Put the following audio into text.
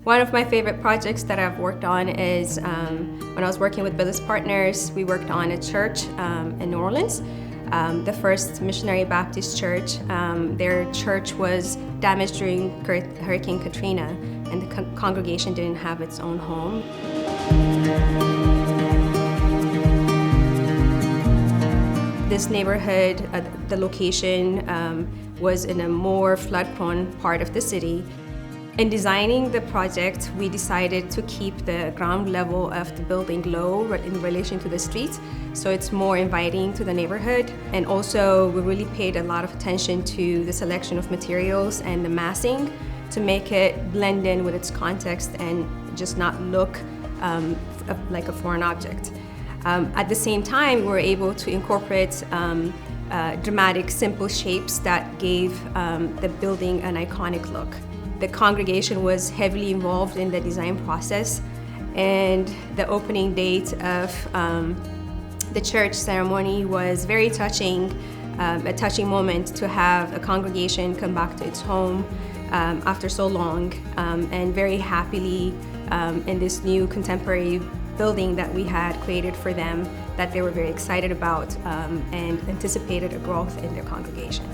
One of my favorite projects that I've worked on is when I was working with Business Partners, we worked on a church in New Orleans, the First Missionary Baptist Church. Their church was damaged during Hurricane Katrina, and the congregation didn't have its own home. This neighborhood, the location was in a more flood-prone part of the city. In designing the project, we decided to keep the ground level of the building low in relation to the street, so it's more inviting to the neighborhood. And also, we really paid a lot of attention to the selection of materials and the massing to make it blend in with its context and just not look like a foreign object. At the same time, we were able to incorporate dramatic, simple shapes that gave the building an iconic look. The congregation was heavily involved in the design process, and the opening date of the church ceremony was very touching, a touching moment to have a congregation come back to its home after so long, and very happily in this new contemporary building that we had created for them, that they were very excited about and anticipated a growth in their congregation.